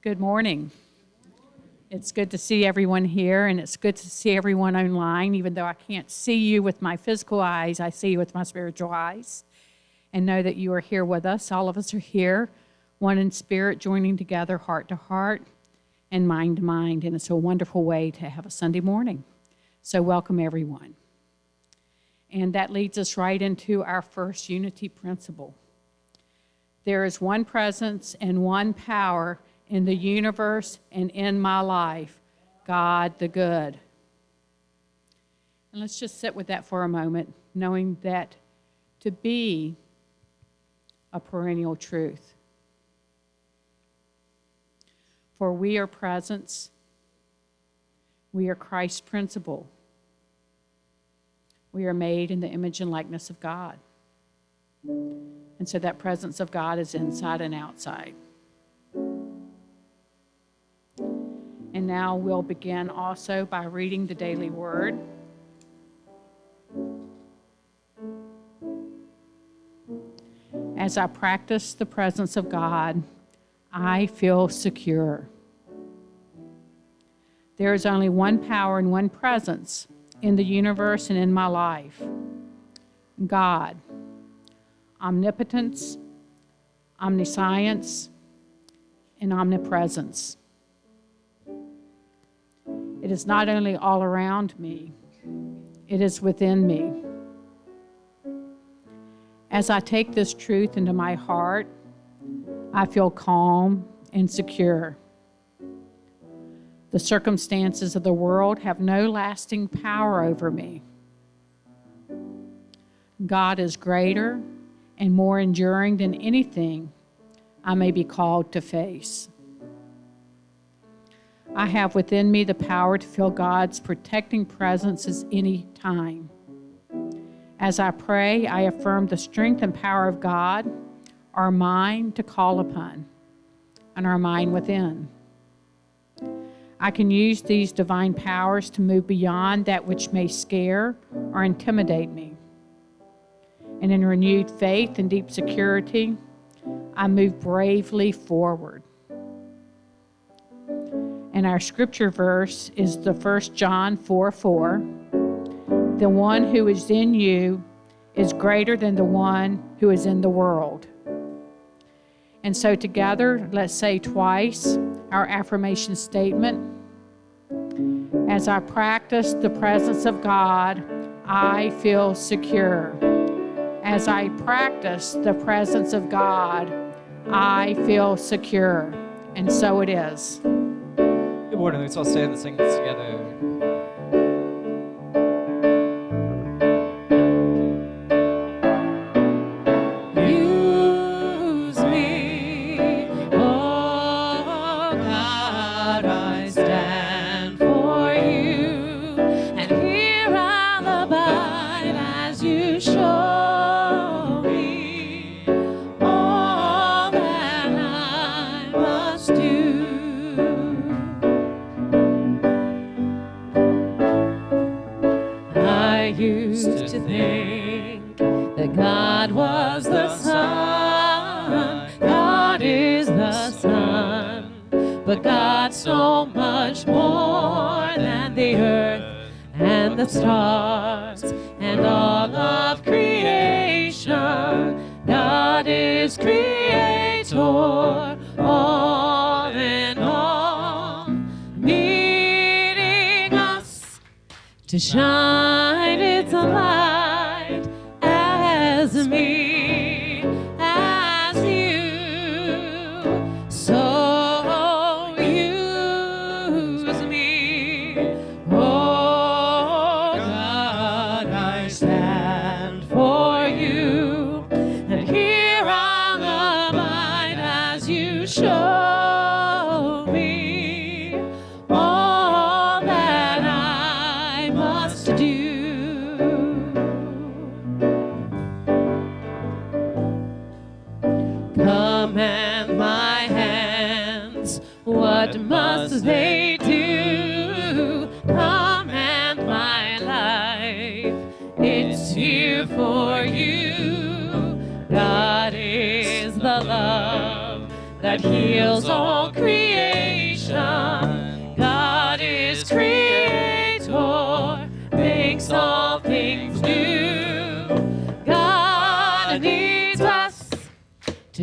Good morning. It's good to see everyone here, and it's good to see everyone online. Even though I can't see you with my physical eyes, I see you with my spiritual eyes. And know that you are here with us. All of us are here, one in spirit, joining together, heart to heart and mind to mind. And it's a wonderful way to have a Sunday morning. So welcome, everyone. And that leads us right into our first unity principle. There is one presence and one power in the universe and in my life, God the good. And let's just sit with that for a moment, knowing that to be a perennial truth. For we are presence, we are Christ's principle. We are made in the image and likeness of God. And so that presence of God is inside and outside. And now we'll begin also by reading the daily word. As I practice the presence of God, I feel secure. There is only one power and one presence in the universe and in my life. God. Omnipotence, omniscience, and omnipresence. It is not only all around me, it is within me. As I take this truth into my heart, I feel calm and secure. The circumstances of the world have no lasting power over me. God is greater and more enduring than anything I may be called to face. I have within me the power to feel God's protecting presence at any time. As I pray, I affirm the strength and power of God, our mind to call upon, and our mind within. I can use these divine powers to move beyond that which may scare or intimidate me. And in renewed faith and deep security, I move bravely forward. And our scripture verse is the 1 John 4:4. The one who is in you is greater than the one who is in the world. And so together, let's say twice our affirmation statement. As I practice the presence of God, I feel secure. As I practice the presence of God, I feel secure. And so it is. Good morning. Let's all stand and sing this together. But God's so much more than the earth and the stars and all of creation. God is creator, all in all, needing us to shine its light as me, as you. So show me all that I must do. Command my hands, what must they do? Command my life, it's here for you. God is the love that heals all creation.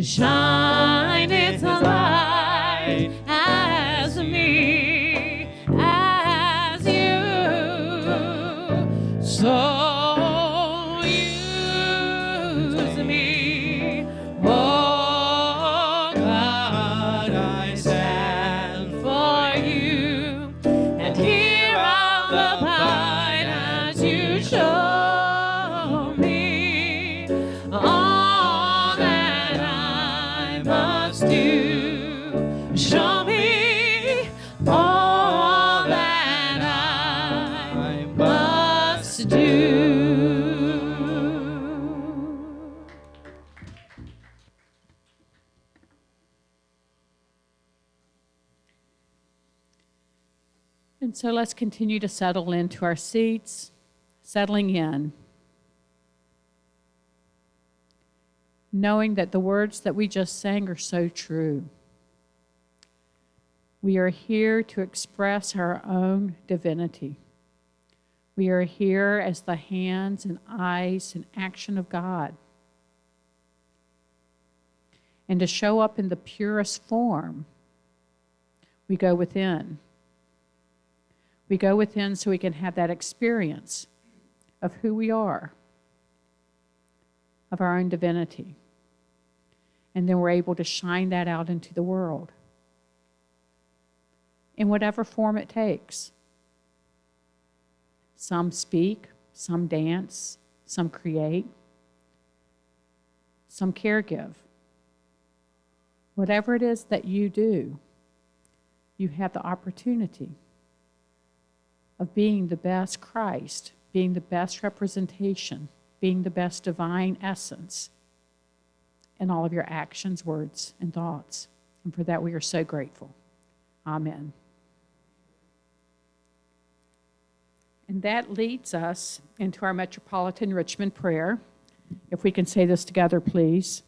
shine its light as me, as you. So use me, oh God, I stand for you, and here I'll abide as you show me all that I must do. Show me all that I must do. And so let's continue to settle into our seats, settling in, knowing that the words that we just sang are so true. We are here to express our own divinity. We are here as the hands and eyes and action of God. And to show up in the purest form, we go within. We go within so we can have that experience of who we are, of our own divinity. And then we're able to shine that out into the world in whatever form it takes. Some speak, some dance, some create, some caregive. Whatever it is that you do, you have the opportunity of being the best Christ, being the best representation, being the best divine essence in all of your actions, words, and thoughts. And for that, we are so grateful. Amen. And that leads us into our Metropolitan Richmond prayer. If we can say this together, please.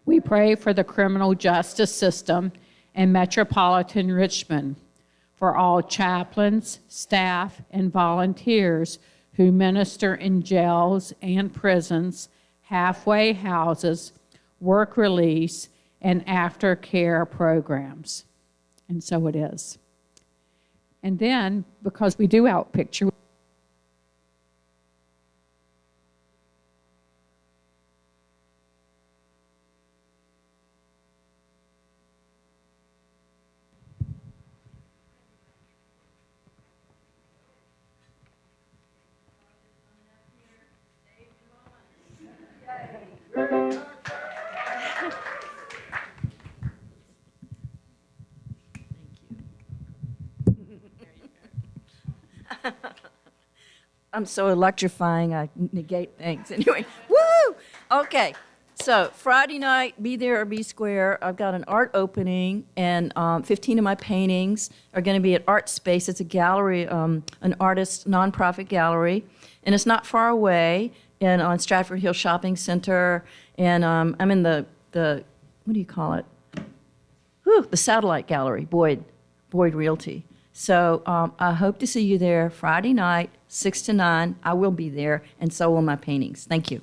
We pray for the criminal justice system in Metropolitan Richmond, for all chaplains, staff, and volunteers who minister in jails and prisons, halfway houses, work release, and aftercare programs. And so it is. And then, because we do outpicture, I'm so electrifying, I negate things. Anyway, woo! Okay, so Friday night, be there or be square. I've got an art opening, and 15 of my paintings are going to be at Art Space. It's a gallery, an artist nonprofit gallery, and it's not far away, and on Stratford Hill Shopping Center. And I'm in the what do you call it? The Satellite Gallery, Boyd Realty. So I hope to see you there Friday night, 6 to 9. I will be there, and so will my paintings. Thank you.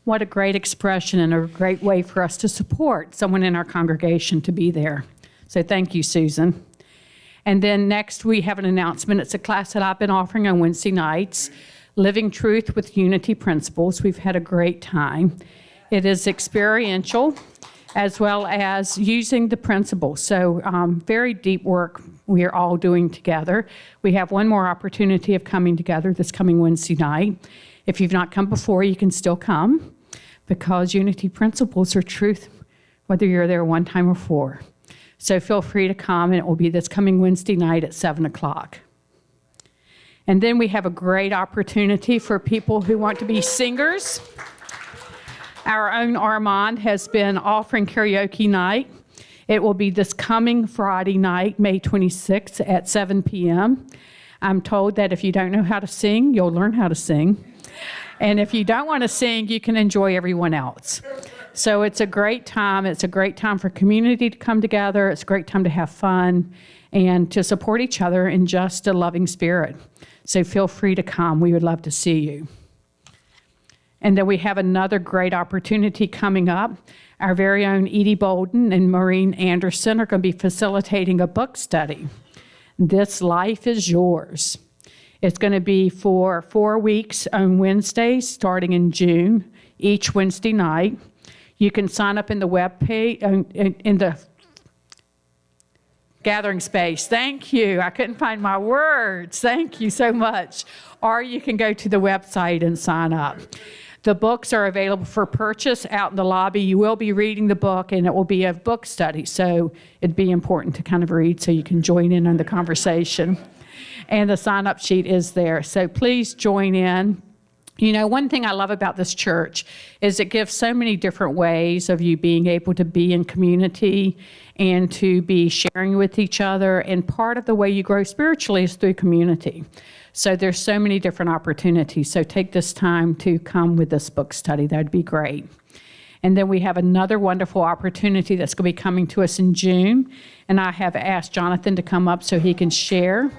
what a great expression and a great way for us to support someone in our congregation to be there. So thank you, Susan. And then next we have an announcement. It's a class that I've been offering on Wednesday nights, Living Truth with Unity Principles. We've had a great time. It is experiential as well as using the principles. So very deep work we are all doing together. We have one more opportunity of coming together this coming Wednesday night. If you've not come before, you can still come because Unity Principles are truth, whether you're there one time or four. So feel free to come, and it will be this coming Wednesday night at 7 o'clock. And then we have a great opportunity for people who want to be singers. Our own Armand has been offering karaoke night. It will be this coming Friday night, May 26th at 7 p.m. I'm told that if you don't know how to sing, you'll learn how to sing. And if you don't want to sing, you can enjoy everyone else. So it's a great time. It's a great time for community to come together. It's a great time to have fun and to support each other in just a loving spirit. So feel free to come. We would love to see you. And then we have another great opportunity coming up. Our very own Edie Bolden and Maureen Anderson are going to be facilitating a book study. This Life is Yours. It's going to be for 4 weeks on Wednesdays starting in June, each Wednesday night. You can sign up in the web page, in the gathering space. Thank you. I couldn't find my words. Thank you so much. Or you can go to the website and sign up. The books are available for purchase out in the lobby. You will be reading the book, and it will be a book study, so it'd be important to kind of read so you can join in on the conversation. And the sign-up sheet is there, so please join in. You know, one thing I love about this church is it gives so many different ways of you being able to be in community and to be sharing with each other. And part of the way you grow spiritually is through community. So there's so many different opportunities. So take this time to come with this book study. That'd be great. And then we have another wonderful opportunity that's going to be coming to us in June. And I have asked Jonathan to come up so he can share.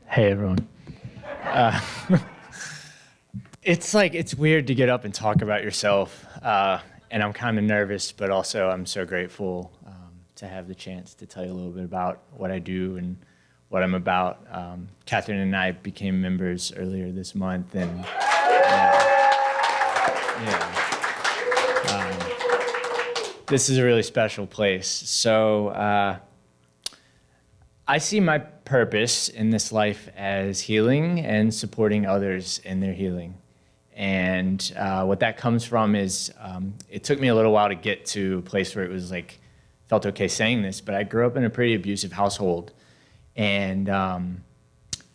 Hey, everyone. It's weird to get up and talk about yourself, and I'm kind of nervous, but also I'm so grateful to have the chance to tell you a little bit about what I do and what I'm about. Catherine and I became members earlier this month, and this is a really special place. So I see my purpose in this life as healing and supporting others in their healing. And what that comes from is it took me a little while to get to a place where it was like, felt okay saying this, but I grew up in a pretty abusive household. And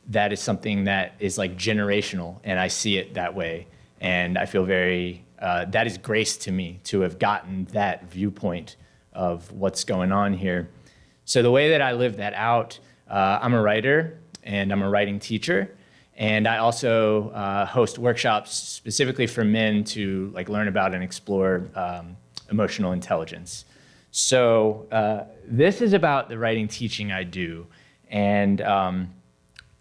that is something that is like generational, and I see it that way. And I feel that is grace to me to have gotten that viewpoint of what's going on here. So the way that I live that out, I'm a writer and I'm a writing teacher, and I also host workshops specifically for men to like learn about and explore emotional intelligence. So this is about the writing teaching I do, and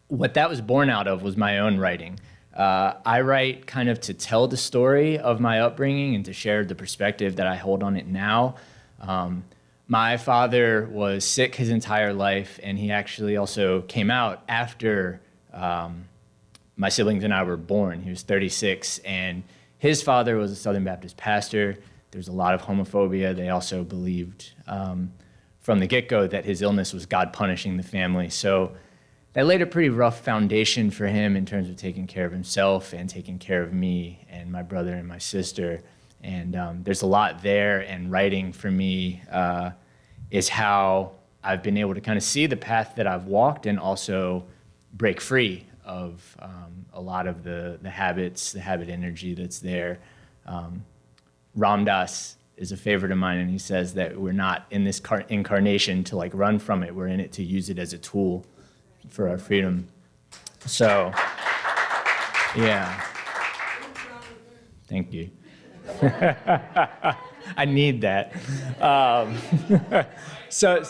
what that was born out of was my own writing. I write kind of to tell the story of my upbringing and to share the perspective that I hold on it now. My father was sick his entire life, and he actually also came out after my siblings and I were born. He was 36, and his father was a Southern Baptist pastor. There was a lot of homophobia. They also believed from the get-go that his illness was God punishing the family. So that laid a pretty rough foundation for him in terms of taking care of himself and taking care of me and my brother and my sister. And there's a lot there, and writing for me is how I've been able to kind of see the path that I've walked and also break free of a lot of the habits, the habit energy that's there. Ram Dass is a favorite of mine, and he says that we're not in this incarnation to like run from it. We're in it to use it as a tool for our freedom. So, yeah. Thank you. I need that. So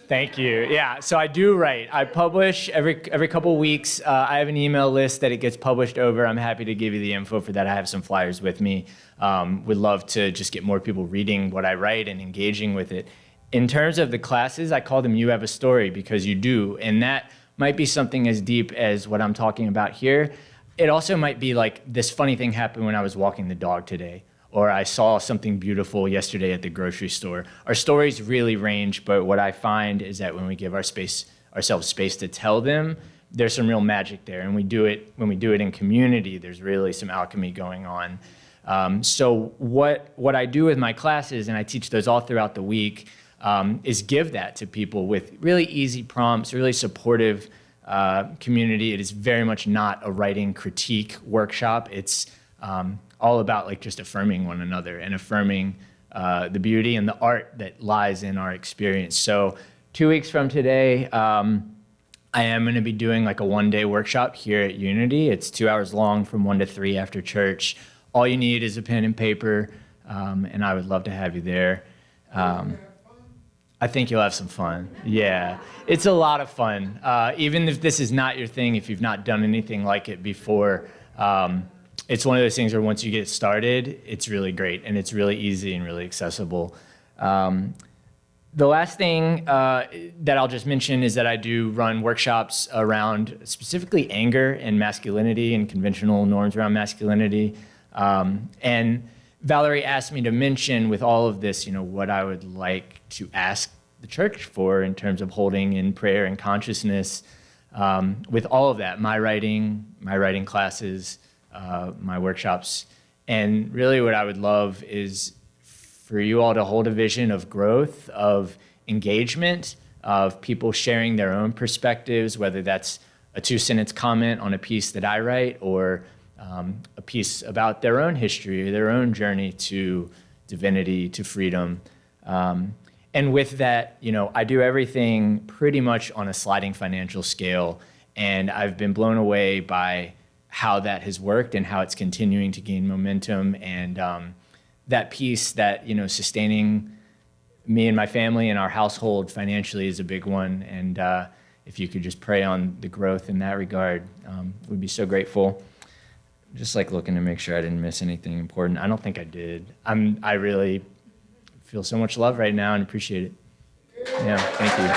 thank you. Yeah, so I do write. I publish every couple weeks. I have an email list that it gets published over. I'm happy to give you the info for that. I have some flyers with me. Would love to just get more people reading what I write and engaging with it. In terms of the classes, I call them You Have a Story, because you do. And that might be something as deep as what I'm talking about here. It also might be like, this funny thing happened when I was walking the dog today, or I saw something beautiful yesterday at the grocery store. Our stories really range, but what I find is that when we give ourselves space to tell them, there's some real magic there. And when we do it in community, there's really some alchemy going on. So what I do with my classes, and I teach those all throughout the week, is give that to people with really easy prompts, really supportive community. It is very much not a writing critique workshop. It's all about like just affirming one another and affirming the beauty and the art that lies in our experience. So 2 weeks from today, I am going to be doing like a one-day workshop here at Unity. It's 2 hours long from 1 to 3 after church. All you need is a pen and paper, and I would love to have you there. I think you'll have some fun. Yeah, it's a lot of fun. Even if this is not your thing, if you've not done anything like it before, it's one of those things where once you get started, it's really great, and it's really easy and really accessible. The last thing that I'll just mention is that I do run workshops around specifically anger and masculinity and conventional norms around masculinity. And Valerie asked me to mention with all of this, what I would like to ask the church for in terms of holding in prayer and consciousness with all of that, my writing classes, my workshops. And really what I would love is for you all to hold a vision of growth, of engagement, of people sharing their own perspectives, whether that's a 2-sentence comment on a piece that I write or a piece about their own history, their own journey to divinity, to freedom. And with that, I do everything pretty much on a sliding financial scale, and I've been blown away by how that has worked and how it's continuing to gain momentum. And that piece that, sustaining me and my family and our household financially is a big one. And if you could just pray on the growth in that regard, we'd be so grateful. Just like looking to make sure I didn't miss anything important. I don't think I did. I really feel so much love right now and appreciate it. Yeah, thank you.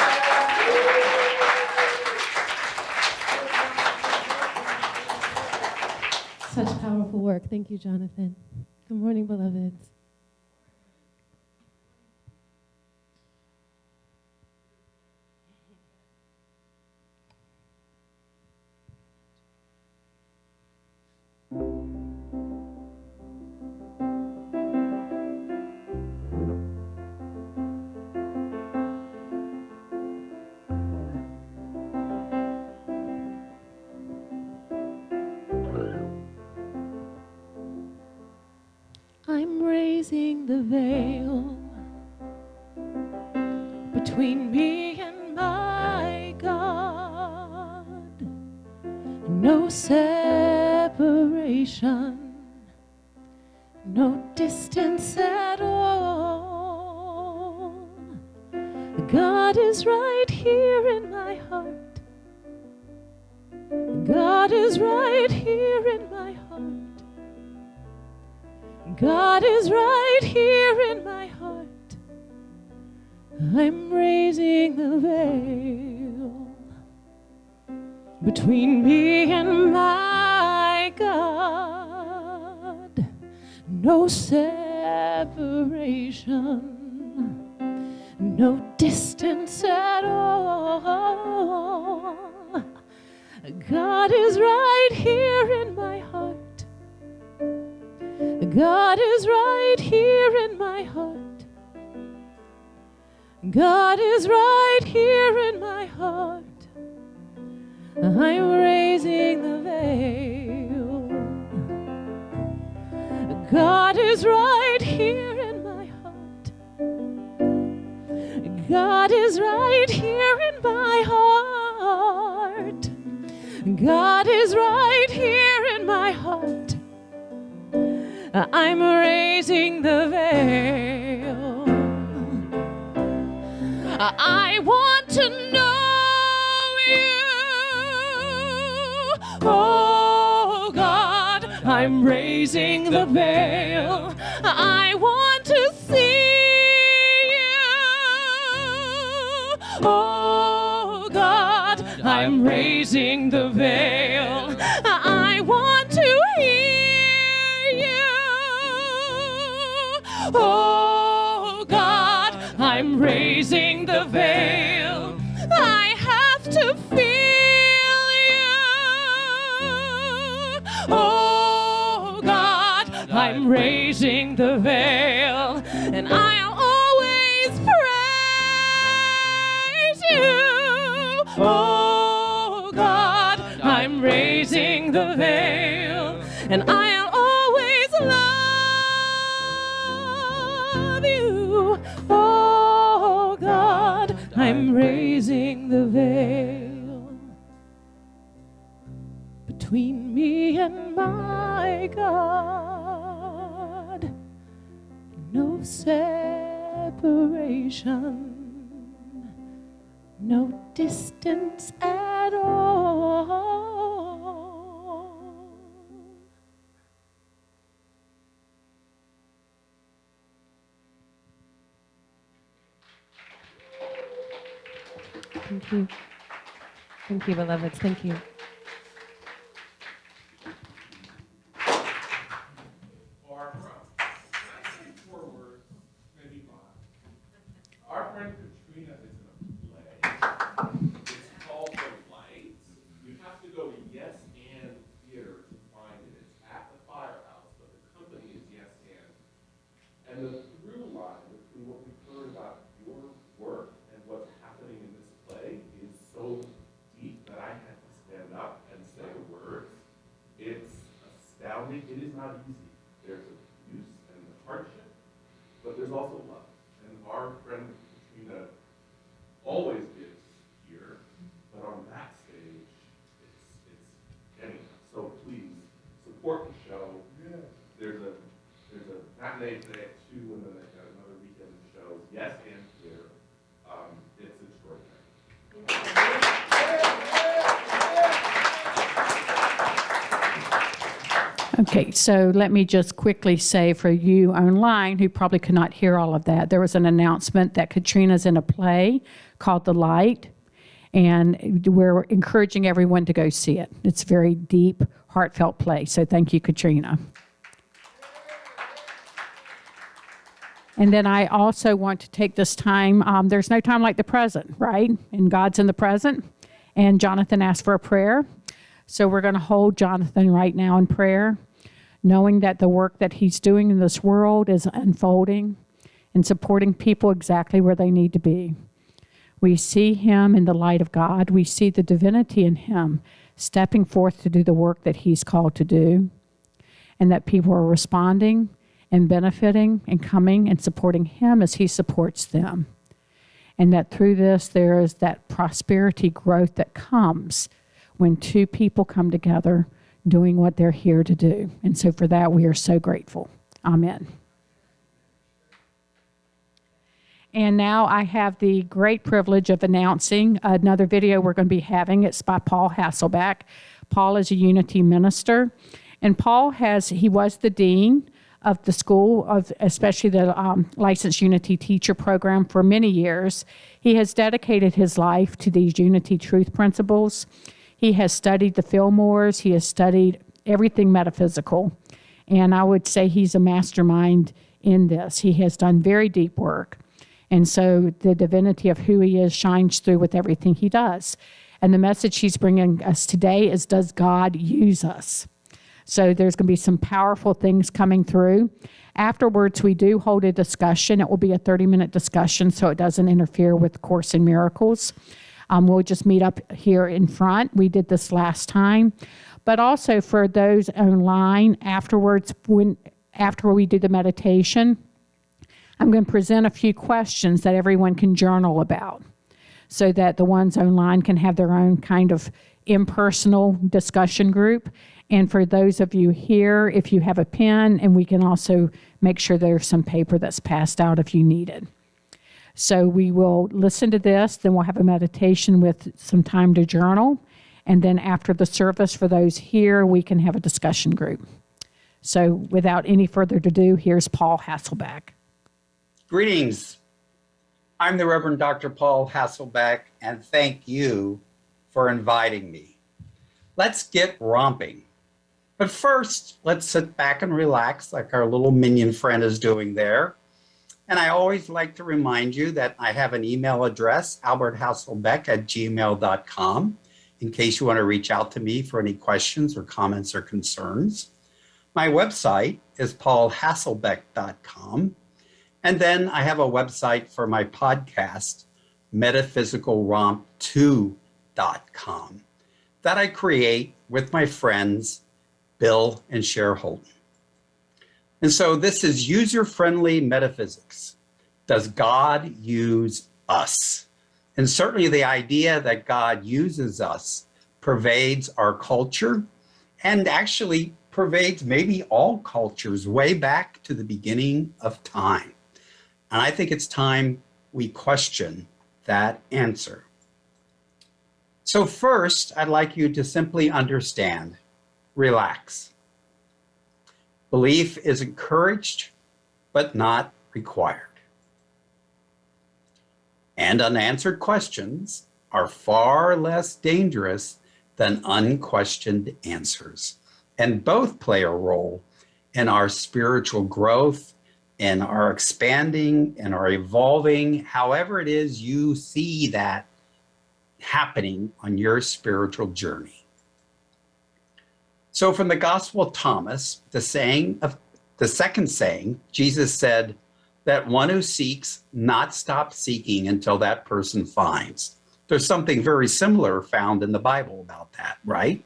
Such powerful work. Thank you, Jonathan. Good morning, beloveds. I'm raising the veil between me and my God. No separation, no distance at all. God is right here in my heart. God is right here in my heart. God is right here in my heart. I'm raising the veil between me and my God. No separation, no distance at all. God is right here in my heart. God is right here in my heart. God is right here in my heart. I'm raising the veil. God is right here in my heart. God is right here in my heart. God is right here in my heart. I'm raising the veil. I want to know you. Oh God, I'm raising the veil. I want to see you. Oh God, I'm raising the veil. I want to hear you. Oh God, I'm raising the veil. I have to feel you. Oh God, I'm raising the veil. And I'll always praise you. Oh God, I'm raising the veil. And I'll always love Oh God, I'm raising the veil between me and my God. No separation, no distance at all. Thank you. Thank you, beloveds. Thank you. Barbara, can I say 4 words? Maybe 5. Our friend Katrina is in a play. It's called The Light. You have to go to Yes and Theater to find it. It's at the Firehouse, but the company is Yes and the through line between what we've heard about your work and what's happening in this play is so deep that I had to stand up and say the words. It's astounding. It is not easy. There's abuse and hardship, but there's also love. And our friend Katrina always gives here, but on that stage, it's getting us. So please support the show. Yeah. There's a matinee today at 2, and then they've got another weekend show. Yes, and here. It's extraordinary. Okay, so let me just quickly say for you online who probably could not hear all of that, there was an announcement that Katrina's in a play called The Light, and we're encouraging everyone to go see it. It's a very deep, heartfelt play, so thank you, Katrina. And then I also want to take this time, there's no time like the present, right? And God's in the present, and Jonathan asked for a prayer. So we're going to hold Jonathan right now in prayer, knowing that the work that he's doing in this world is unfolding and supporting people exactly where they need to be. We see him in the light of God. We see the divinity in him stepping forth to do the work that he's called to do, and that people are responding and benefiting and coming and supporting him as he supports them. And that through this, there is that prosperity growth that comes when 2 people come together doing what they're here to do. And so for that, we are so grateful. Amen. And now I have the great privilege of announcing another video we're going to be having. It's by Paul Hasselbeck. Paul is a Unity minister. And Paul he was the dean of the school, especially the licensed Unity teacher program for many years. He has dedicated his life to these Unity truth principles. He has studied the Fillmores. He has studied everything metaphysical. And I would say he's a mastermind in this. He has done very deep work. And so the divinity of who he is shines through with everything he does. And the message he's bringing us today is, does God use us? So there's going to be some powerful things coming through. Afterwards, we do hold a discussion. It will be a 30-minute discussion, so it doesn't interfere with Course in Miracles. We'll just meet up here in front. We did this last time. But also for those online, afterwards, after we do the meditation, I'm going to present a few questions that everyone can journal about, so that the ones online can have their own kind of impersonal discussion group. And for those of you here, if you have a pen, and we can also make sure there's some paper that's passed out if you need it. So we will listen to this, then we'll have a meditation with some time to journal. And then after the service, for those here, we can have a discussion group. So without any further ado, here's Paul Hasselbeck. Greetings. I'm the Reverend Dr. Paul Hasselbeck, and thank you for inviting me. Let's get romping. But first, let's sit back and relax like our little minion friend is doing there. And I always like to remind you that I have an email address, alberthasselbeck@gmail.com, in case you want to reach out to me for any questions or comments or concerns. My website is paulhasselbeck.com. And then I have a website for my podcast, metaphysicalromp2.com, that I create with my friends, Bill and Cher Holden. And so this is user-friendly metaphysics. Does God use us? And certainly the idea that God uses us pervades our culture and actually pervades maybe all cultures way back to the beginning of time. And I think it's time we question that answer. So first, I'd like you to simply understand, relax. Belief is encouraged, but not required. And unanswered questions are far less dangerous than unquestioned answers. And both play a role in our spiritual growth, in our expanding, in our evolving, however it is you see that happening on your spiritual journey. So from the Gospel of Thomas, the second saying, Jesus said that one who seeks not stop seeking until that person finds. There's something very similar found in the Bible about that, right?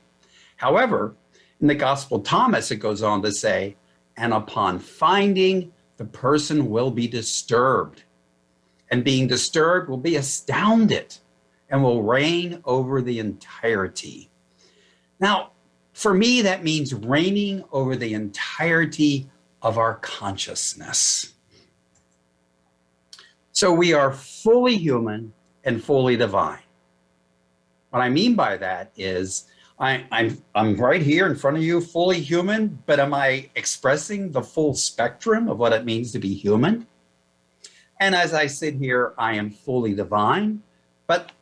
However, in the Gospel of Thomas, it goes on to say, and upon finding, the person will be disturbed. And being disturbed will be astounded and will reign over the entirety. Now, for me, that means reigning over the entirety of our consciousness. So we are fully human and fully divine. What I mean by that is I'm right here in front of you, fully human, but am I expressing the full spectrum of what it means to be human? And as I sit here, I am fully divine, but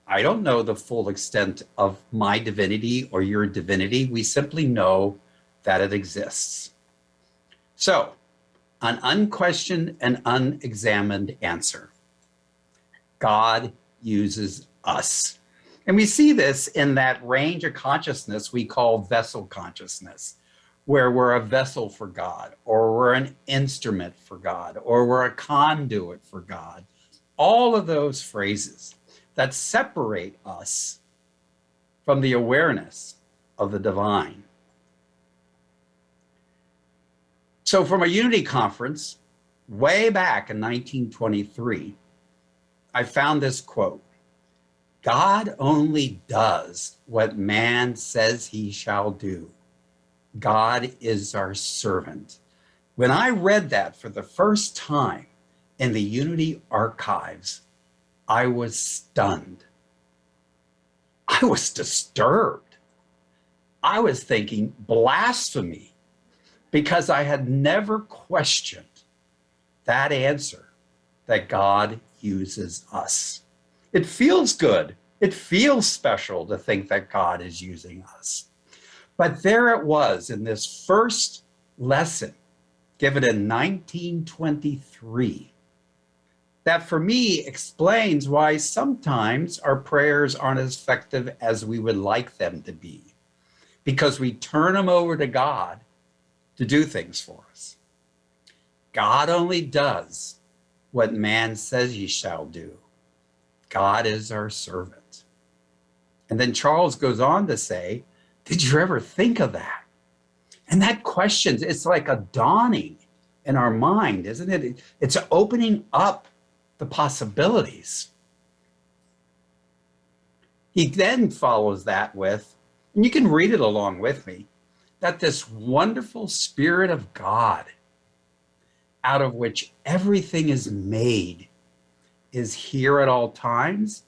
I don't know the full extent of my divinity or your divinity. We simply know that it exists. So, an unquestioned and unexamined answer. God uses us. And we see this in that range of consciousness we call vessel consciousness, where we're a vessel for God, or we're an instrument for God, or we're a conduit for God. All of those phrases that separate us from the awareness of the divine. So from a Unity conference way back in 1923, I found this quote, God only does what man says he shall do. God is our servant. When I read that for the first time in the Unity archives, I was stunned. I was disturbed. I was thinking blasphemy because I had never questioned that answer that God uses us. It feels good. It feels special to think that God is using us. But there it was in this first lesson given in 1923 that for me explains why sometimes our prayers aren't as effective as we would like them to be, because we turn them over to God to do things for us. God only does what man says he shall do. God is our servant. And then Charles goes on to say, did you ever think of that? And that question, it's like a dawning in our mind, isn't it? It's opening up the possibilities. He then follows that with, and you can read it along with me, that this wonderful Spirit of God, out of which everything is made, is here at all times,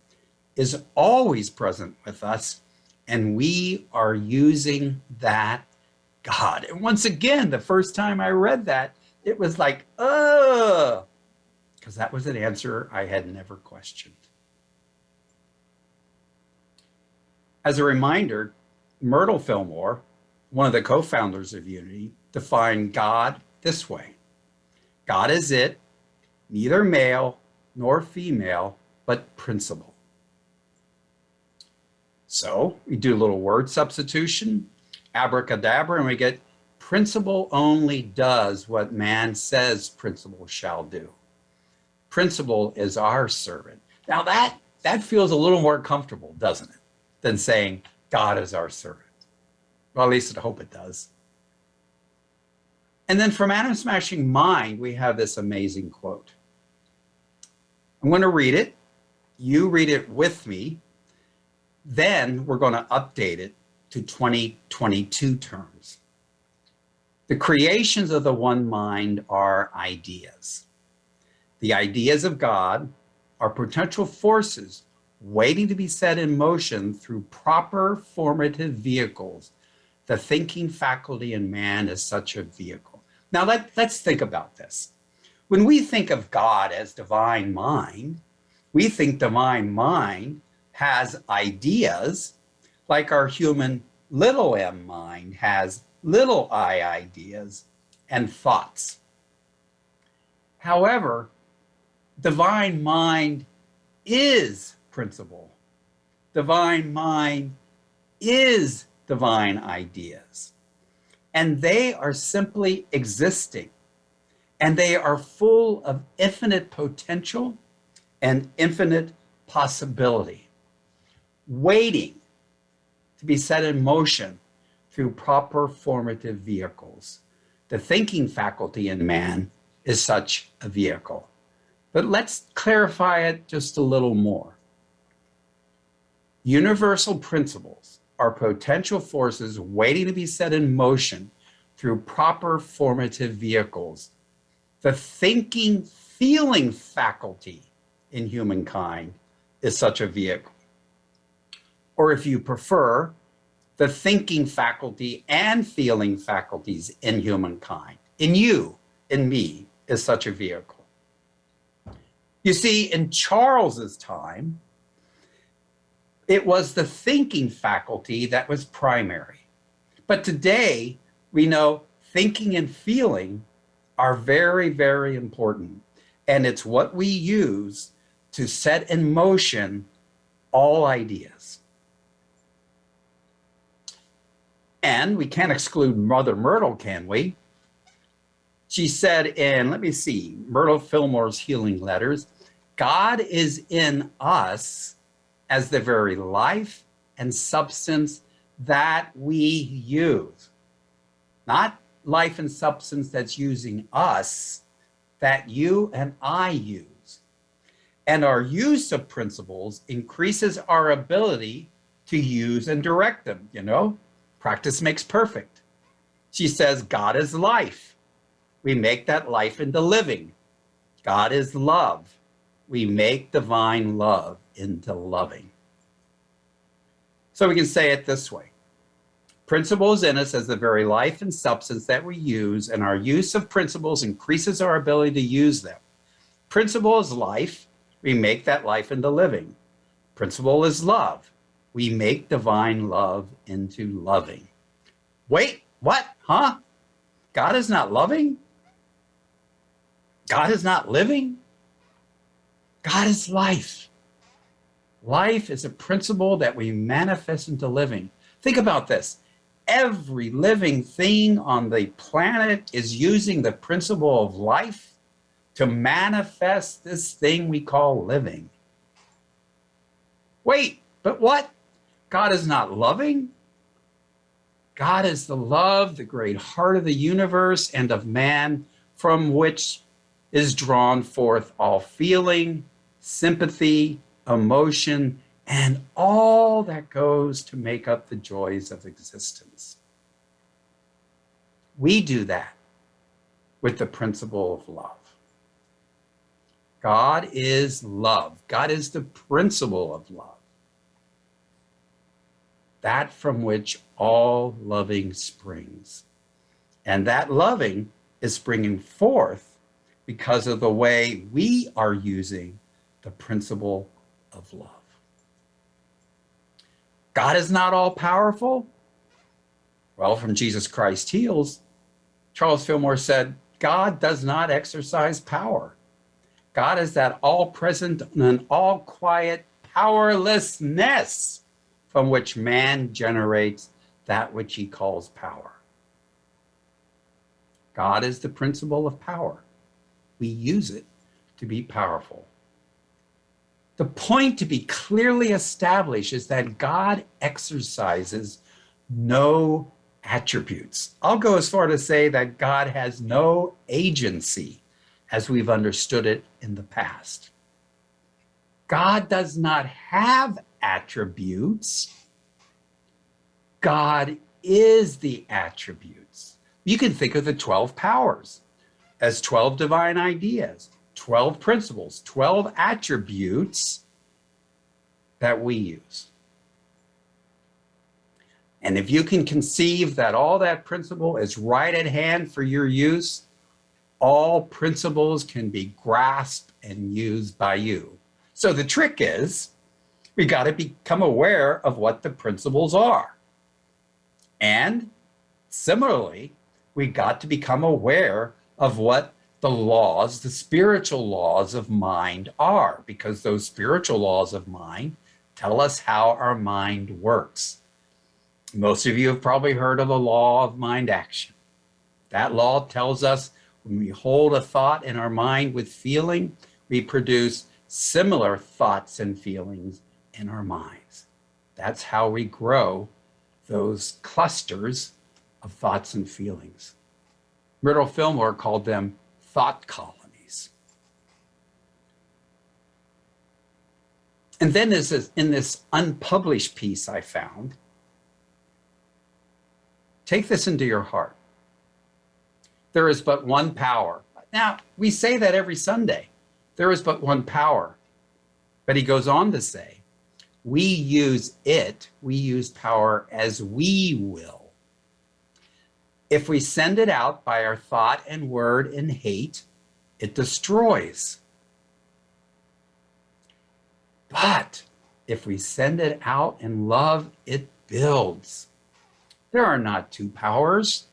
is always present with us, and we are using that God. And once again, the first time I read that, it was like, because that was an answer I had never questioned. As a reminder, Myrtle Fillmore, one of the co-founders of Unity, defined God this way. God is it, neither male nor female, but principle. So we do a little word substitution, abracadabra, and we get principle only does what man says principle shall do. Principle is our servant. Now that feels a little more comfortable, doesn't it, than saying God is our servant. Well, at least I hope it does. And then from Atom Smashing Mind, we have this amazing quote. I'm going to read it. You read it with me. Then we're going to update it to 2022 terms. The creations of the one mind are ideas. The ideas of God are potential forces waiting to be set in motion through proper formative vehicles. The thinking faculty in man is such a vehicle. Now let's think about this. When we think of God as divine mind, we think divine mind has ideas like our human little m mind has little I ideas and thoughts. However, divine mind is principle. Divine mind is divine ideas. And they are simply existing. And they are full of infinite potential and infinite possibility, waiting to be set in motion through proper formative vehicles. The thinking faculty in man is such a vehicle. But let's clarify it just a little more. Universal principles are potential forces waiting to be set in motion through proper formative vehicles. The thinking, feeling faculty in humankind is such a vehicle. Or if you prefer, the thinking faculty and feeling faculties in humankind, in you, in me, is such a vehicle. You see, in Charles's time, it was the thinking faculty that was primary. But today, we know thinking and feeling are very, very important. And it's what we use to set in motion all ideas. And we can't exclude Mother Myrtle, can we? She said in, let me see, Myrtle Fillmore's Healing Letters, God is in us as the very life and substance that we use. Not life and substance that's using us, that you and I use. And our use of principles increases our ability to use and direct them. You know, practice makes perfect. She says, God is life. We make that life into living. God is love. We make divine love into loving. So we can say it this way. Principles in us as the very life and substance that we use, and our use of principles increases our ability to use them. Principle is life. We make that life into living. Principle is love. We make divine love into loving. Wait, what? Huh? God is not loving? God is not living? God is life. Life is a principle that we manifest into living. Think about this. Every living thing on the planet is using the principle of life to manifest this thing we call living. Wait, but what? God is not loving? God is the love, the great heart of the universe and of man, from which is drawn forth all feeling, sympathy, emotion, and all that goes to make up the joys of existence. We do that with the principle of love. God is love. God is the principle of love. That from which all loving springs. And that loving is springing forth because of the way we are using the principle of love. God is not all powerful. Well, from Jesus Christ Heals, Charles Fillmore said, God does not exercise power. God is that all-present and all-quiet powerlessness from which man generates that which he calls power. God is the principle of power. We use it to be powerful. The point to be clearly established is that God exercises no attributes. I'll go as far to say that God has no agency as we've understood it in the past. God does not have attributes. God is the attributes. You can think of the 12 powers as 12 divine ideas, 12 principles, 12 attributes that we use. And if you can conceive that all that principle is right at hand for your use, all principles can be grasped and used by you. So the trick is, we got to become aware of what the principles are. And similarly, we got to become aware of what the laws, the spiritual laws of mind are, because those spiritual laws of mind tell us how our mind works. Most of you have probably heard of the law of mind action. That law tells us when we hold a thought in our mind with feeling, we produce similar thoughts and feelings in our minds. That's how we grow those clusters of thoughts and feelings. Myrtle Fillmore called them thought colonies. And then in this unpublished piece I found, take this into your heart. There is but one power. Now, we say that every Sunday. There is but one power. But he goes on to say, we use power as we will. If we send it out by our thought and word in hate, it destroys. But if we send it out in love, it builds. There are not two powers,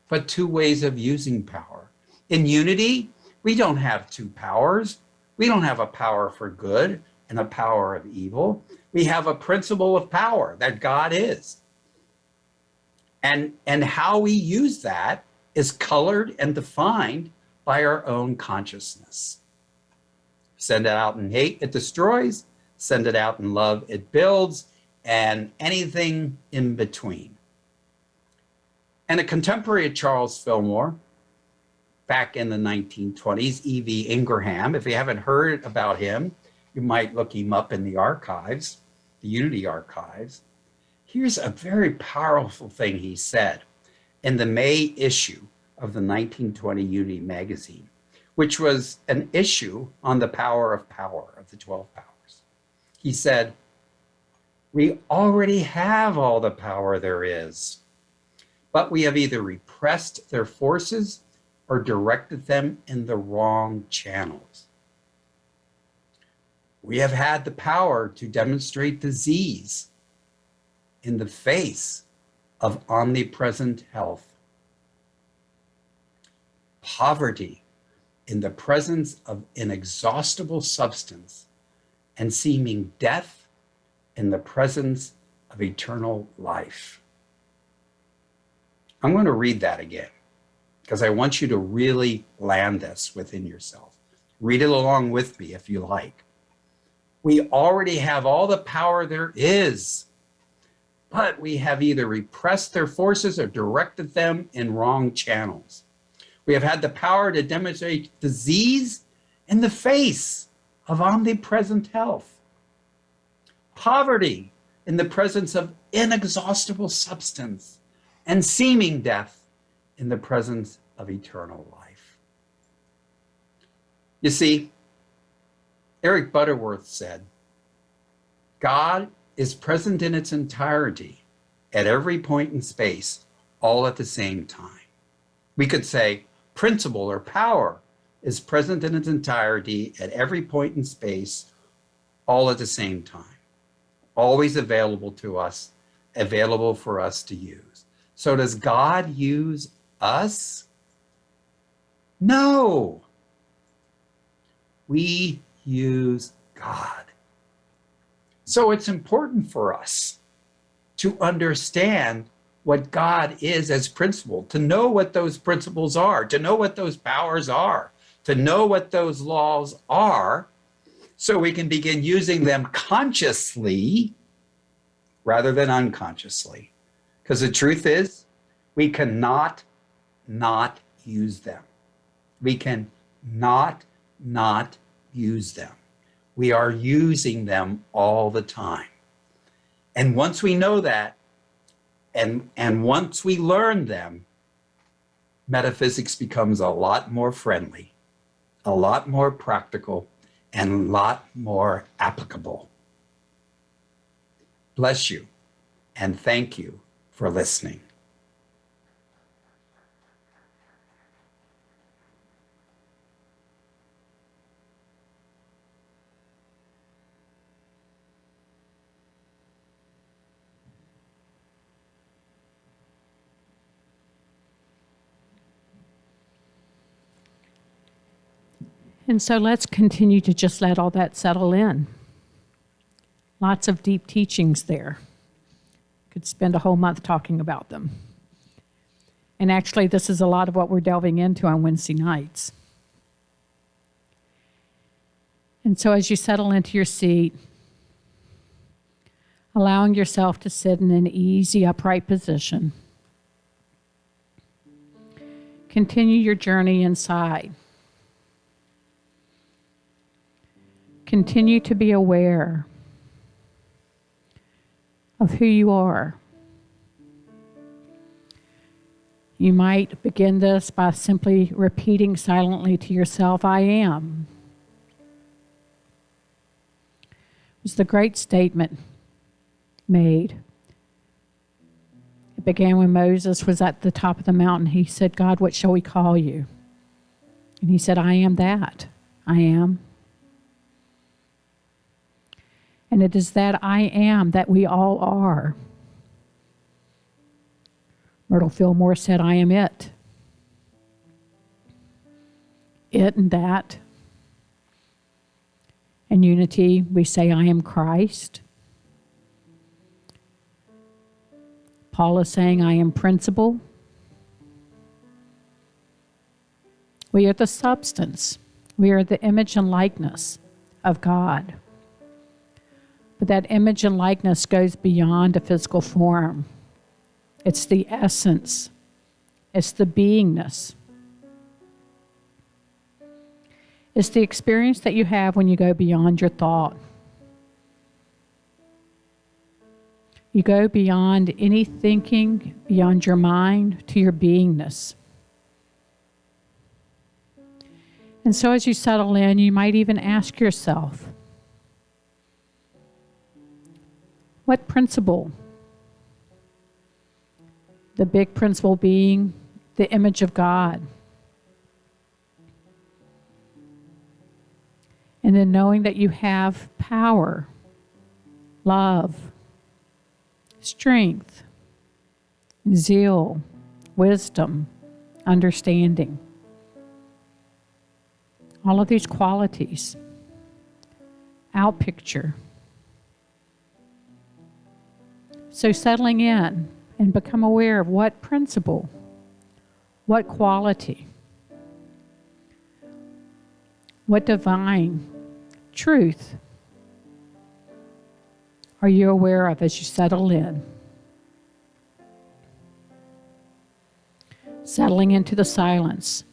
but two ways of using power. In Unity, we don't have two powers. We don't have a power for good and a power of evil. We have a principle of power that God is. And how we use that is colored and defined by our own consciousness. Send it out in hate, it destroys. Send it out in love, it builds. And anything in between. And a contemporary of Charles Fillmore, back in the 1920s, E.V. Ingraham, if you haven't heard about him, you might look him up in the archives, the Unity archives. Here's a very powerful thing he said in the May issue of the 1920 Unity magazine, which was an issue on the power of the 12 powers. He said, we already have all the power there is, but we have either repressed their forces or directed them in the wrong channels. We have had the power to demonstrate disease in the face of omnipresent health, poverty in the presence of inexhaustible substance, and seeming death in the presence of eternal life. I'm going to read that again because I want you to really land this within yourself. Read it along with me if you like. We already have all the power there is, but we have either repressed their forces or directed them in wrong channels. We have had the power to demonstrate disease in the face of omnipresent health, poverty in the presence of inexhaustible substance, and seeming death in the presence of eternal life. You see, Eric Butterworth said, God is present in its entirety at every point in space, all at the same time. We could say principle or power is present in its entirety at every point in space, all at the same time. Always available to us, available for us to use. So does God use us? No. We use God. So it's important for us to understand what God is as principle, to know what those principles are, to know what those powers are, to know what those laws are, so we can begin using them consciously rather than unconsciously. Because the truth is, we cannot not use them. We can not use them. We are using them all the time. And once we know that, and once we learn them, metaphysics becomes a lot more friendly, a lot more practical, and a lot more applicable. Bless you, and thank you for listening. And so let's continue to just let all that settle in. Lots of deep teachings there. Could spend a whole month talking about them. And actually, this is a lot of what we're delving into on Wednesday nights. And so as you settle into your seat, allowing yourself to sit in an easy, upright position, continue your journey inside. Continue to be aware of who you are. You might begin this by simply repeating silently to yourself, I am. It was the great statement made. It began when Moses was at the top of the mountain. He said, God, what shall we call you? And he said, I am that. I am. And it is that I am that we all are. Myrtle Fillmore said, I am it. It and that. In Unity, we say, I am Christ. Paul is saying, I am principle. We are the substance. We are the image and likeness of God. But that image and likeness goes beyond a physical form. It's the essence. It's the beingness. It's the experience that you have when you go beyond your thought. You go beyond any thinking, beyond your mind, to your beingness. And so as you settle in, you might even ask yourself, what principle? The big principle being the image of God. And then knowing that you have power, love, strength, zeal, wisdom, understanding. All of these qualities. Outpicture. So settling in and become aware of what principle, what quality, what divine truth are you aware of as you settle in? Settling into the silence,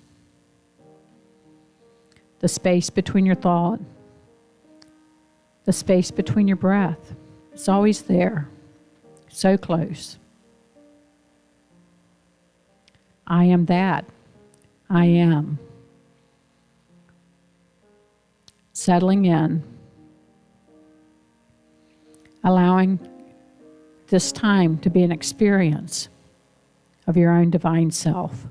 the space between your thought, the space between your breath. It's always there. So close. I am that. I am. Settling in. Allowing this time to be an experience of your own divine self.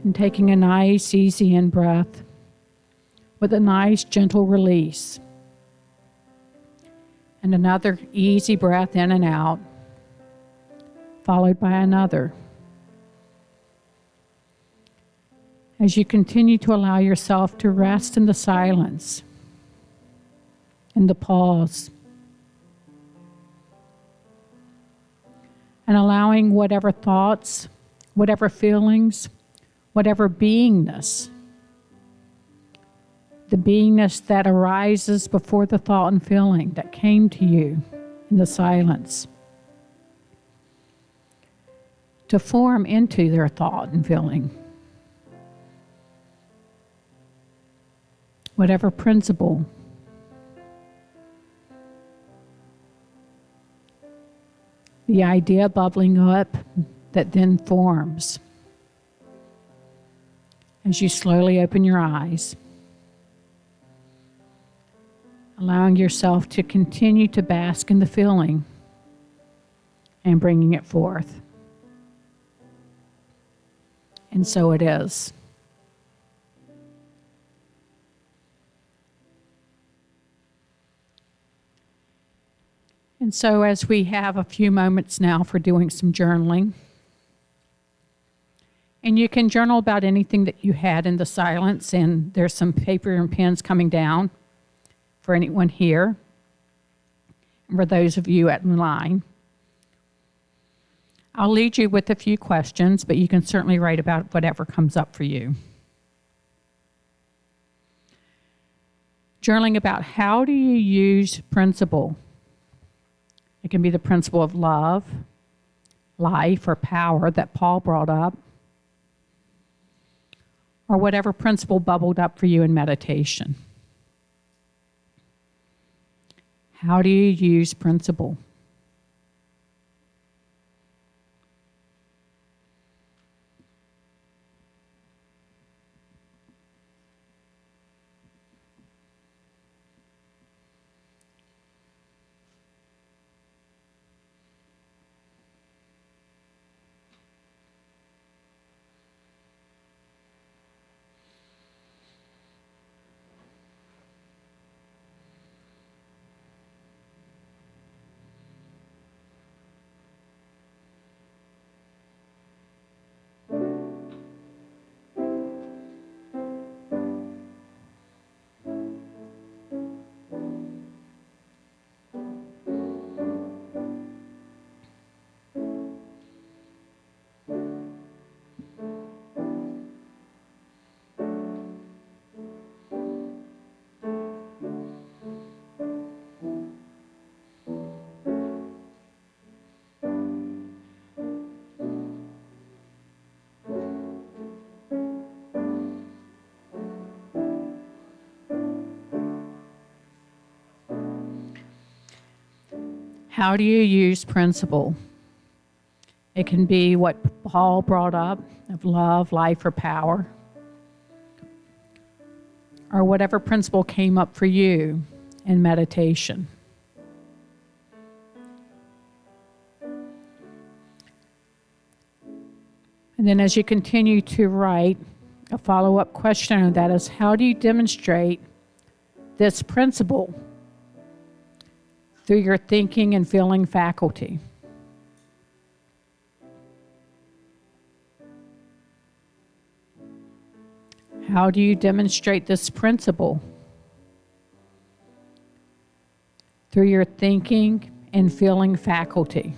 And taking a nice, easy in breath with a nice, gentle release. And another easy breath in and out, followed by another. As you continue to allow yourself to rest in the silence, in the pause, and allowing whatever thoughts, whatever feelings, whatever beingness, the beingness that arises before the thought and feeling that came to you in the silence, to form into their thought and feeling. Whatever principle, the idea bubbling up that then forms as you slowly open your eyes, allowing yourself to continue to bask in the feeling and bringing it forth. And so it is. And so as we have a few moments now for doing some journaling, and you can journal about anything that you had in the silence, and there's some paper and pens coming down for anyone here, and for those of you in line. I'll lead you with a few questions, but you can certainly write about whatever comes up for you. Journaling about how do you use principle. It can be the principle of love, life, or power that Paul brought up, or whatever principle bubbled up for you in meditation. How do you use principle? How do you use principle? It can be what Paul brought up of love, life, or power, or whatever principle came up for you in meditation. And then as you continue to write, a follow-up question on that is, how do you demonstrate this principle through your thinking and feeling faculty? How do you demonstrate this principle through your thinking and feeling faculty?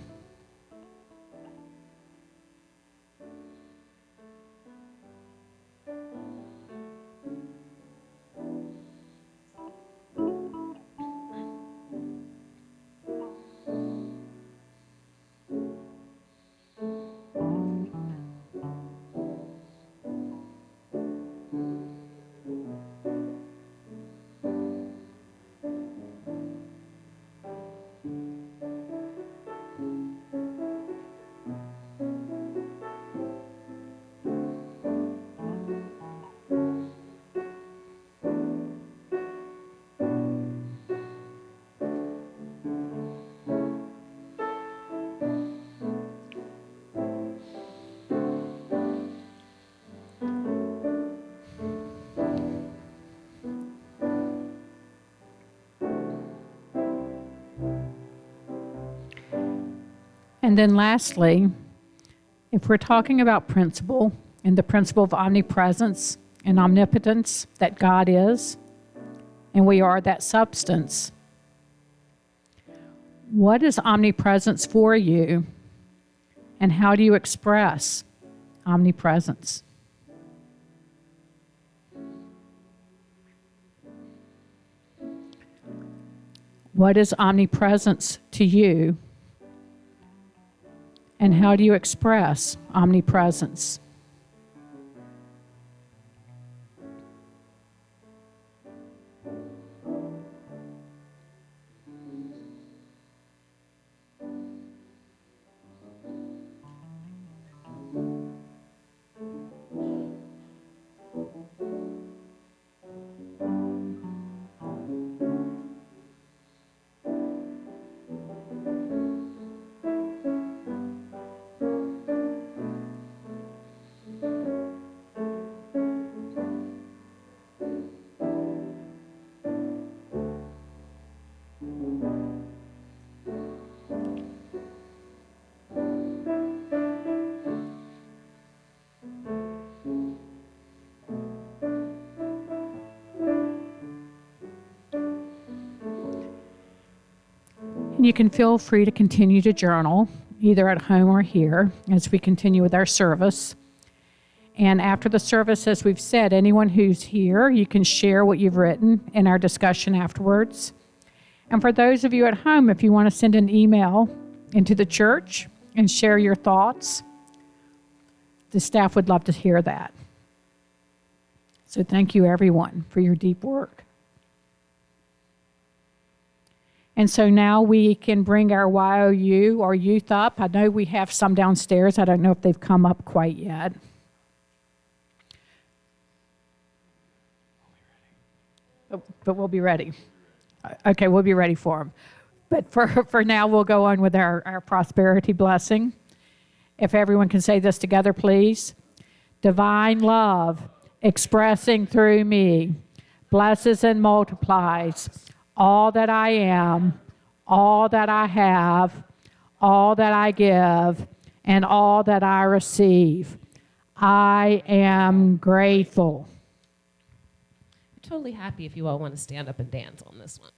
And then lastly, if we're talking about principle and the principle of omnipresence and omnipotence that God is, and we are that substance, what is omnipresence for you, and how do you express omnipresence? What is omnipresence to you? And how do you express omnipresence? And you can feel free to continue to journal, either at home or here, as we continue with our service. And after the service, as we've said, anyone who's here, you can share what you've written in our discussion afterwards. And for those of you at home, if you want to send an email into the church and share your thoughts, the staff would love to hear that. So thank you, everyone, for your deep work. And so now we can bring our YOU or youth up. I know we have some downstairs. I don't know if they've come up quite yet. But we'll be ready. Okay, we'll be ready for them. But for now, we'll go on with our prosperity blessing. If everyone can say this together, please. Divine love expressing through me blesses and multiplies all that I am, all that I have, all that I give, and all that I receive. I am grateful. I'm totally happy if you all want to stand up and dance on this one.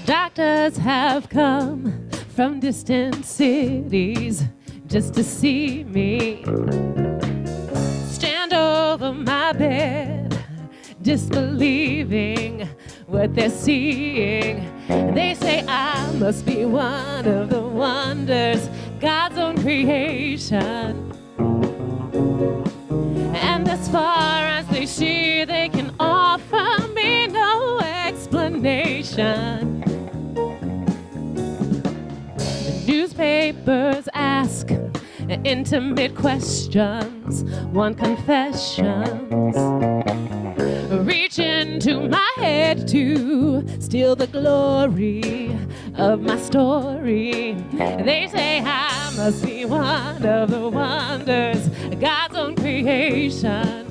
Doctors have come from distant cities just to see me stand over my bed, disbelieving what they're seeing. They say I must be one of the wonders, God's own creation. And as far as they see, they can offer me no explanation. Newspapers ask intimate questions, want confessions. Reach into my head to steal the glory of my story. They say I must be one of the wonders, God's own creation.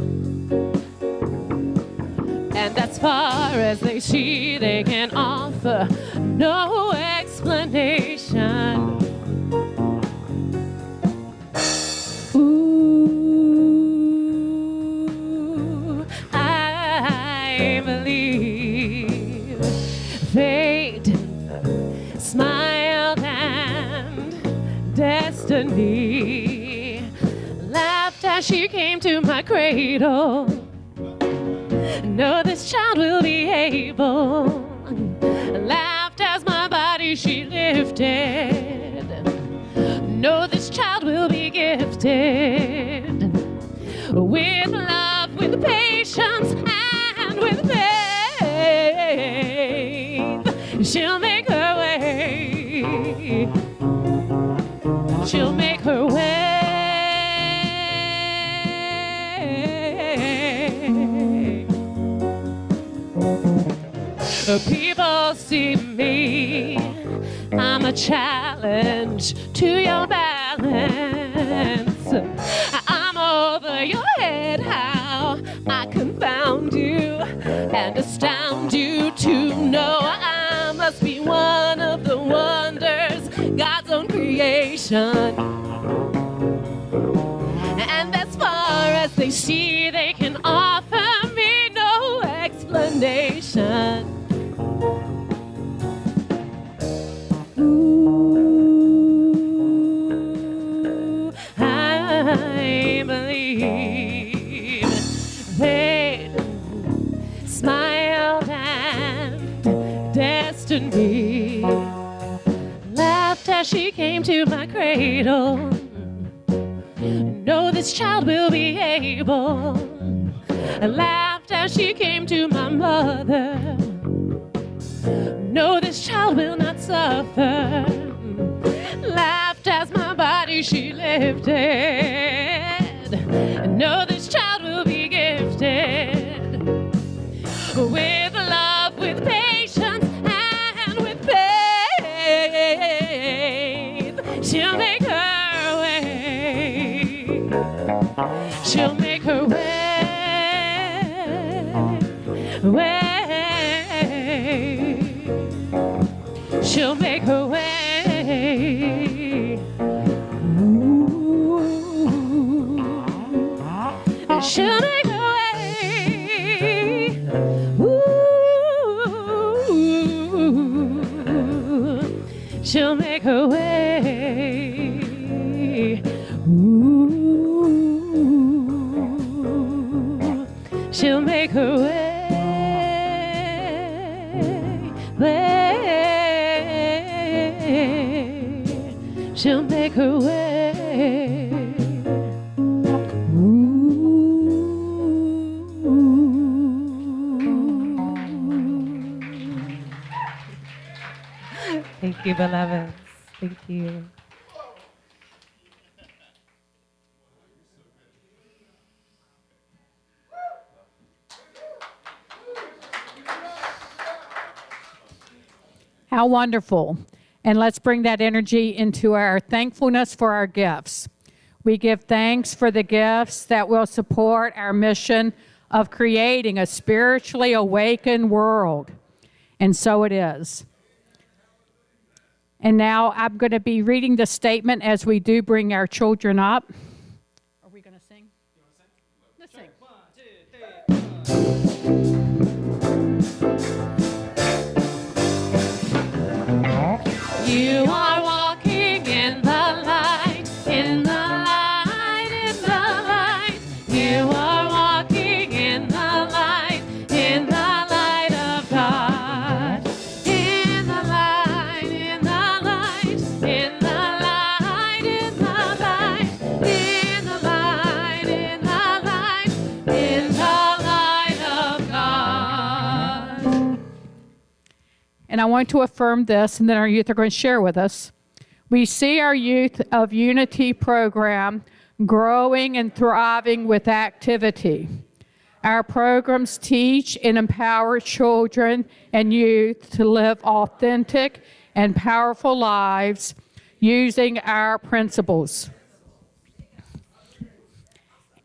And as far as they see, they can offer no explanation. Ooh, I believe fate smiled and destiny laughed as she came to my cradle. No, this child will be able. Laughed as my body she lifted. No, this child will be gifted with love, with patience, and with faith. She'll make her way. She'll make her way. People see me, I'm a challenge to your balance. I'm over your head, how I confound you and astound you to know I must be one of the wonders, God's own creation. And as far as they see, they can offer me no explanation. Ooh, I believe they smiled and destined me, laughed as she came to my cradle. No, this child will be able. Laughed as she came to my mother. No, this child will not suffer. Laughed as my body she lifted. No, this child will be gifted with love, with patience, and with faith. She'll make her way. She'll make her way. She'll make her way. Ooh. She'll make her way. Ooh. She'll make her way. Ooh. She'll make her way. She'll make her way. Thank you, beloveds. Thank you. How wonderful. And let's bring that energy into our thankfulness for our gifts. We give thanks for the gifts that will support our mission of creating a spiritually awakened world. And so it is. And now I'm going to be reading the statement as we do bring our children up. Are we going to sing? Let's sing. 1, 2, 3. You are walking in the light, in the light, in the light. You are walking in the light, in the light of God. In the light, in the light, in the light, in the light, in the light, in the light, in the light of God. And I want to affirm this, and then our youth are going to share with us. We see our Youth of Unity program growing and thriving with activity. Our programs teach and empower children and youth to live authentic and powerful lives using our principles.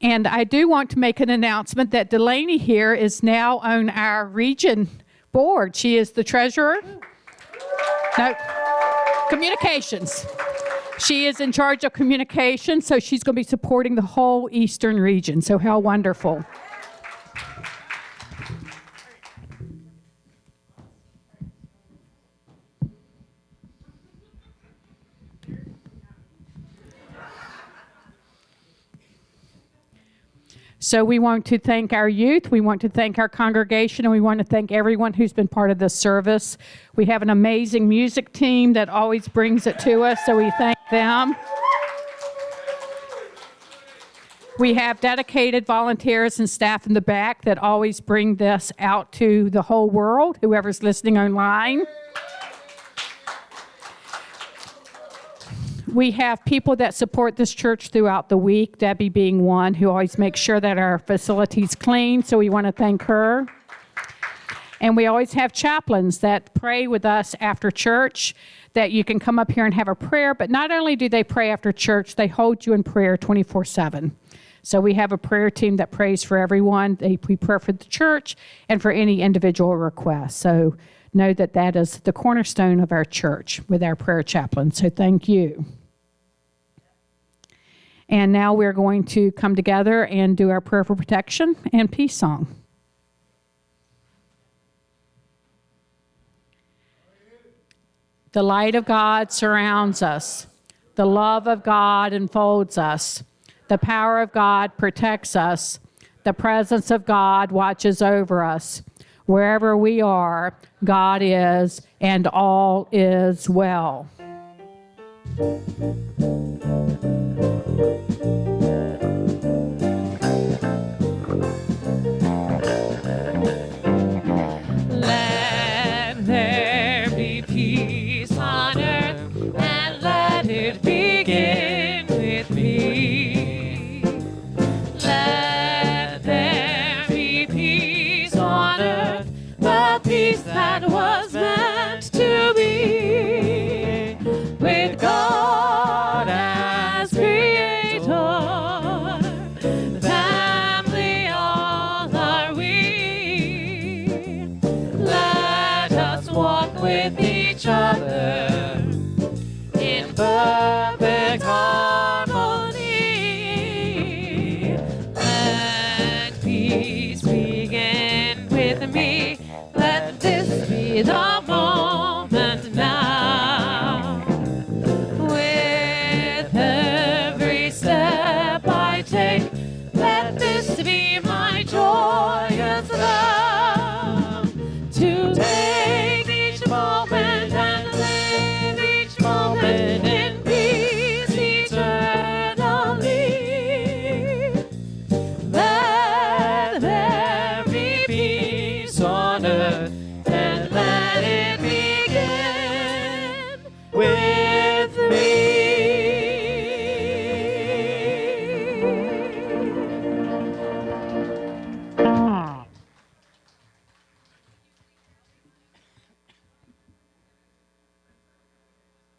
And I do want to make an announcement that Delaney here is now on our region board. She is the treasurer. No, communications. She is in charge of communications, so she's going to be supporting the whole Eastern region. So how wonderful. So we want to thank our youth, we want to thank our congregation, and we want to thank everyone who's been part of this service. We have an amazing music team that always brings it to us, so we thank them. We have dedicated volunteers and staff in the back that always bring this out to the whole world, whoever's listening online. We have people that support this church throughout the week, Debbie being one, who always makes sure that our facility's clean, so we want to thank her. And we always have chaplains that pray with us after church, that you can come up here and have a prayer. But not only do they pray after church, they hold you in prayer 24/7. So we have a prayer team that prays for everyone. We pray for the church and for any individual request. So know that that is the cornerstone of our church with our prayer chaplain. So thank you. And now we're going to come together and do our prayer for protection and peace song. The light of God surrounds us. The love of God enfolds us. The power of God protects us. The presence of God watches over us. Wherever we are, God is, and all is well. Let there be peace on earth, and let it begin with me. Let there be peace on earth, the peace that was meant to be, with God as creator. Family all are we. Let us walk with each other in perfect harmony. Let peace begin with me. Let this be the moment.